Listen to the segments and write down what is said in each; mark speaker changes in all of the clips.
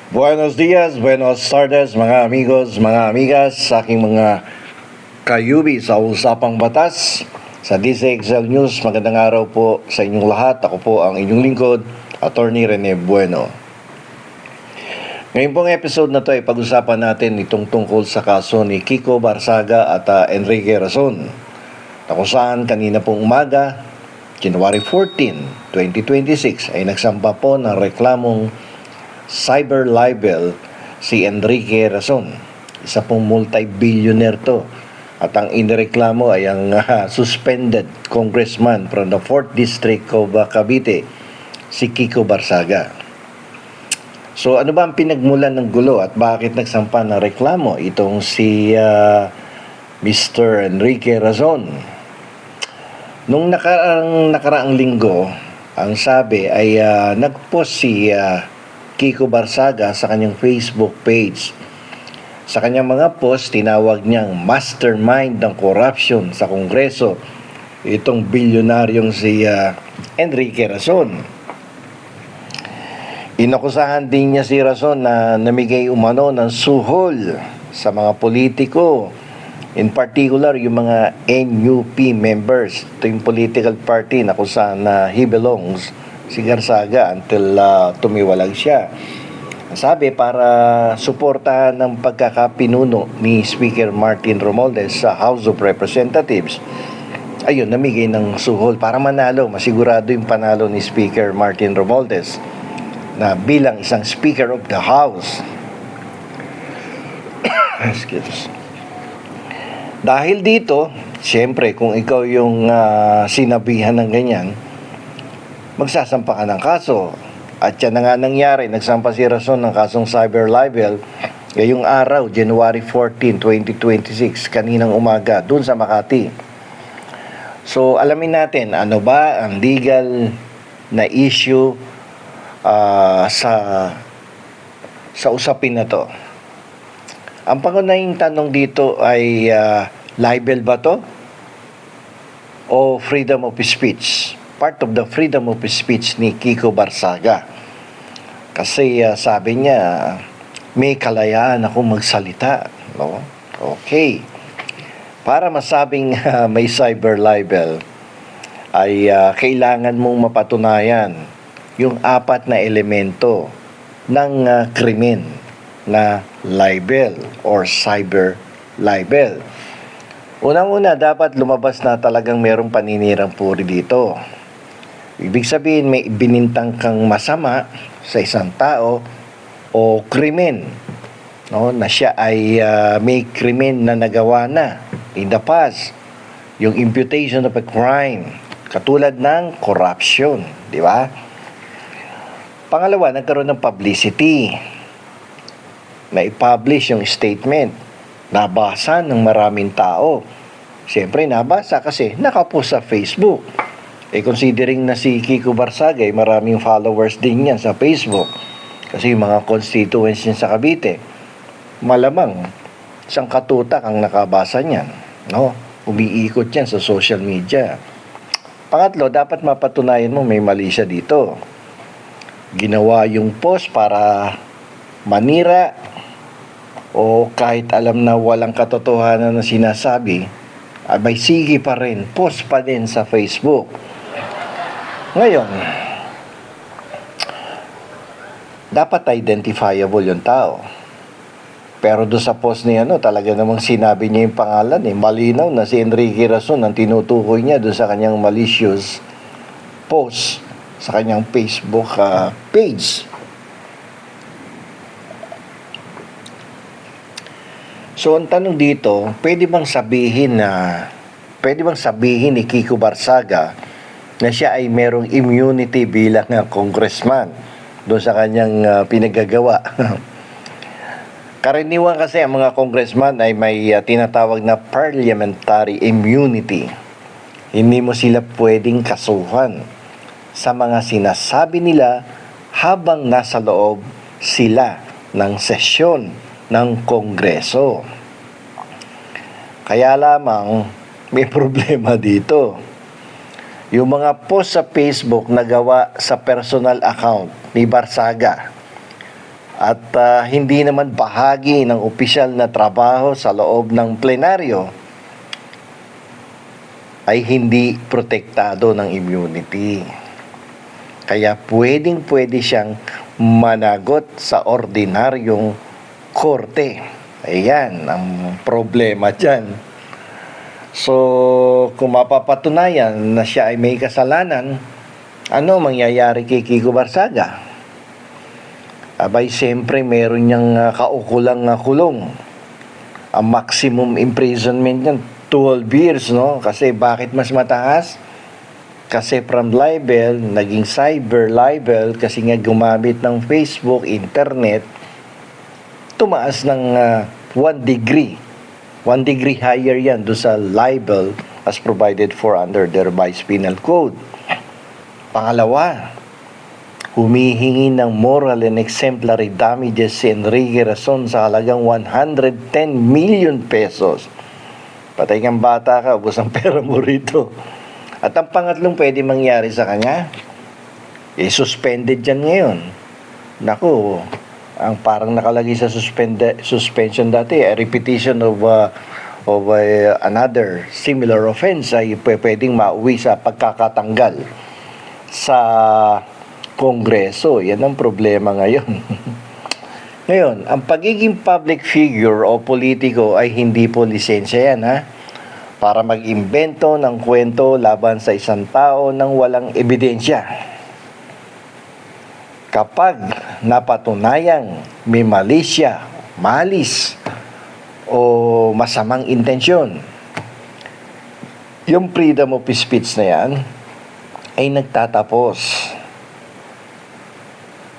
Speaker 1: Buenos dias, buenos tardes mga amigos, mga amigas, sa aking mga kayubi sa Usapang Batas. Sa DCXL News, magandang araw po sa inyong lahat. Ako po ang inyong lingkod, Attorney Rene Bueno. Ngayon pong episode na to ay pag-usapan natin itong tungkol sa kaso ni Kiko Barsaga at Enrique Razon, na kung saan kanina pong umaga, January 14, 2026, ay nagsampa po ng reklamong cyber libel si Enrique Razon. Isa pong multi-billionaire to. At ang inireklamo ay ang suspended congressman from the 4th District of Cavite, si Kiko Barsaga. So ano ba ang pinagmulan ng gulo at bakit nagsampa ng reklamo itong si Mr. Enrique Razon? Nung nakaraang linggo, ang sabi ay nagpost si Kiko Barsaga sa kanyang Facebook page. Sa kanyang mga post, tinawag niyang mastermind ng corruption sa Kongreso itong bilyonaryong si Enrique Razon. Inakusahan din niya si Razon na namigay umano ng suhol sa mga politiko, in particular yung mga NUP members. Ito yung political party na kung saan he belongs, si Barsaga, until tumiwalag siya. Sabi, para suportahan ng pagkakapinuno ni Speaker Martin Romualdez sa House of Representatives, ayun, namigay ng suhol para manalo, masigurado yung panalo ni Speaker Martin Romualdez na bilang isang Speaker of the House. Excuse. Dahil dito, siyempre, kung ikaw yung sinabihan ng ganyan, magsasampa ka ng kaso. At yan na nga nangyari, nagsampa si Razon ng kasong cyber libel ngayong araw, January 14, 2026, kaninang umaga, dun sa Makati. So, alamin natin, ano ba ang legal na issue sa usapin na to. Ang pangunahing tanong dito ay libel ba to o freedom of speech? Part of the freedom of speech ni Kiko Barsaga. Kasi sabi niya, may kalayaan akong magsalita. No? Okay. Para masabing may cyber libel, ay kailangan mong mapatunayan yung apat na elemento ng krimen na libel or cyber libel. Unang-una, dapat lumabas na talagang merong paninirang puri dito. Ibig sabihin, may binintang kang masama sa isang tao o krimen, no, na siya ay may krimen na nagawa na in the past. Yung imputation of a crime, katulad ng corruption, di ba? Pangalawa, nagkaroon ng publicity. Na-publish yung statement. Nabasa ng maraming tao. Siyempre, nabasa kasi nakapost sa Facebook. Considering na si Kiko Barsaga, maraming followers din yan sa Facebook. Kasi yung mga constituents niya sa Cavite, malamang isang katutak ang nakabasa niyan. No? Umiikot yan sa social media. Pangatlo, dapat mapatunayan mo may mali siya dito. Ginawa yung post para manira o kahit alam na walang katotohanan na sinasabi, abay sige pa rin, post pa din sa Facebook. Ngayon, dapat identifiable yung tao. Pero doon sa post niya, talaga namang sinabi niya yung pangalan. Malinaw na si Enrique Razon ang tinutukoy niya doon sa kanyang malicious post sa kanyang Facebook page. So, ang tanong dito, pwede bang sabihin ni Kiko Barsaga na siya ay merong immunity bilang congressman doon sa kanyang pinagagawa? Karaniwan kasi ang mga congressman ay may tinatawag na parliamentary immunity. Hindi mo sila pwedeng kasuhan sa mga sinasabi nila habang nasa loob sila ng sesyon ng Kongreso. Kaya lamang may problema dito. Yung mga post sa Facebook na gawa sa personal account ni Barsaga at hindi naman bahagi ng opisyal na trabaho sa loob ng plenaryo, ay hindi protektado ng immunity. Kaya pwedeng-pwede siyang managot sa ordinaryong korte. Ayan, ang problema dyan. So, kung mapapatunayan na siya ay may kasalanan, ano mangyayari kay Kiko Barsaga? Abay, siyempre, meron niyang kaukulang kulong. Ang maximum imprisonment niyan, 12 years, no? Kasi bakit mas mataas? Kasi from libel, naging cyber libel, kasi nga gumamit ng Facebook, internet, tumaas ng 1 degree. 1 degree higher yan do sa libel as provided for under the revised penal code. Pangalawa, humihingi ng moral and exemplary damages si Enrique Razon sa halagang 110 million pesos. Patay kang bata ka, ubos ang pera mo rito. At ang pangatlong pwede mangyari sa kanya, suspended dyan ngayon. Naku, ang parang nakalagay sa suspension dati, a repetition of another similar offense ay pwedeng mauwi sa pagkakatanggal sa Kongreso. Yan ang problema ngayon. Ngayon, ang pagiging public figure o politiko ay hindi po lisensya yan, ha? Para mag-imbento ng kwento laban sa isang tao nang walang ebidensya. Kapag napatunayang may malisya, malis, o masamang intensyon, yung freedom of speech na yan ay nagtatapos.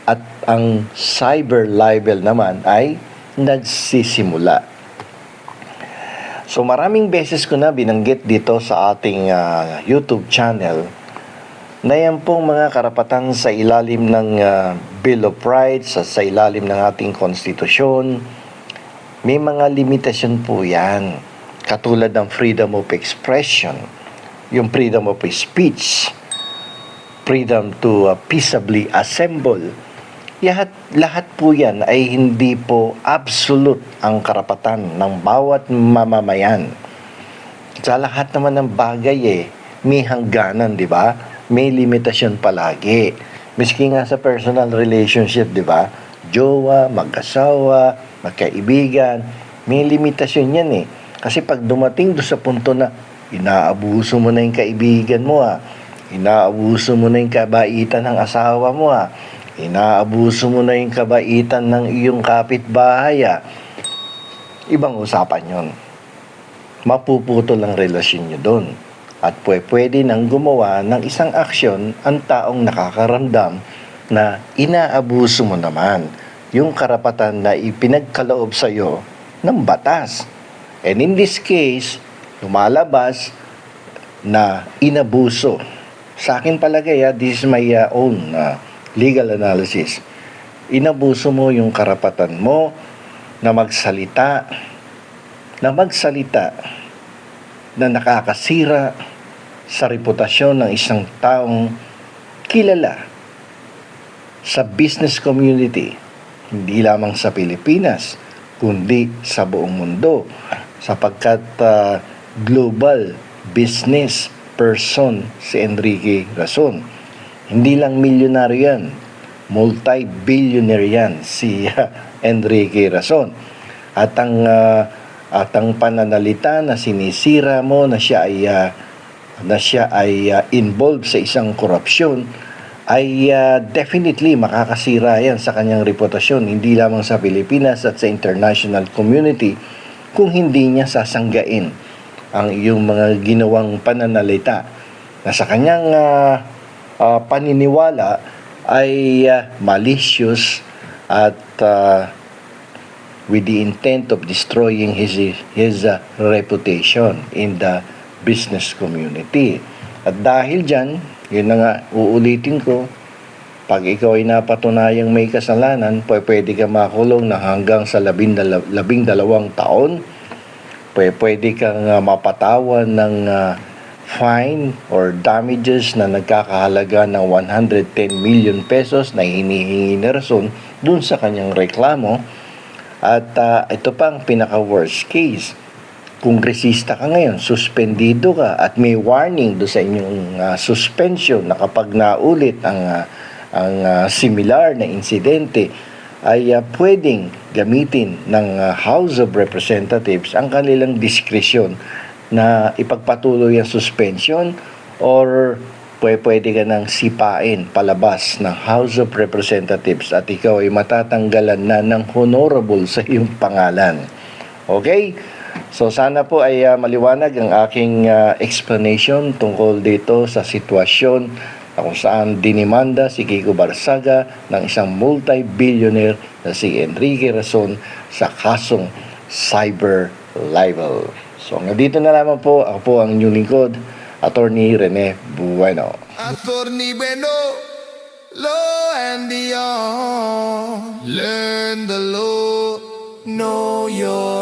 Speaker 1: At ang cyber libel naman ay nagsisimula. So maraming beses ko na binanggit dito sa ating YouTube channel na yan pong mga karapatan sa ilalim ng Bill of Rights, sa ilalim ng ating konstitusyon, may mga limitasyon po yan. Katulad ng freedom of expression, yung freedom of speech, freedom to peaceably assemble. Lahat po yan ay hindi po absolute ang karapatan ng bawat mamamayan. Sa lahat naman ng bagay may hangganan, di ba? May limitasyon palagi. Miski nga sa personal relationship, di ba? Jowa, mag-asawa, magkaibigan, may limitasyon yan Kasi pag dumating do sa punto na inaabuso mo na yung kaibigan mo inaabuso mo na yung kabaitan ng asawa mo inaabuso mo na yung kabaitan ng iyong kapitbahay ibang usapan yon. Mapuputol ang relasyon nyo doon. At pwede nang gumawa ng isang aksyon ang taong nakakaramdam na inaabuso mo naman yung karapatan na ipinagkaloob sa iyo ng batas. And in this case, lumalabas na inabuso. Sa akin palagay, this is my own legal analysis. Inabuso mo yung karapatan mo na magsalita na nakakasira sa reputasyon ng isang taong kilala sa business community, hindi lamang sa Pilipinas, kundi sa buong mundo, sapagkat global business person si Enrique Razon. Hindi lang milyonaryo yan, multi-billionaire yan si Enrique Razon. At ang pananalita na sinisira mo na siya ay involved sa isang korupsyon ay definitely makakasira yan sa kanyang reputasyon, hindi lamang sa Pilipinas at sa international community, kung hindi niya sasanggain ang iyong mga ginawang pananalita na sa kanyang paniniwala ay malicious at with the intent of destroying his reputation in the business community. At dahil dyan, yun na nga, uulitin ko, pag ikaw ay napatunayang may kasalanan, pwede ka makulong na hanggang sa 12 taon, pwede kang mapatawan ng fine or damages na nagkakahalaga ng 110 million pesos na hinihingi ni Razon dun sa kanyang reklamo. At ito pa ang pinaka-worst case. Kongresista ka ngayon, suspendido ka at may warning do sa inyong suspension na kapag naulit ang similar na insidente ay pwedeng gamitin ng House of Representatives ang kanilang diskresyon na ipagpatuloy ang suspension or pwede ka nang sipain palabas ng House of Representatives at ikaw ay matatanggalan na ng honorable sa iyong pangalan. Okay? So sana po ay maliwanag ang aking explanation tungkol dito sa sitwasyon na kung saan dinimanda si Kiko Barsaga ng isang multi-billionaire na si Enrique Razon sa kasong cyber libel. So hanggang dito na lamang po. Ako po ang inyong lingkod, Attorney Rene Bueno.
Speaker 2: Attorney Bueno, law and beyond. Learn the law, know your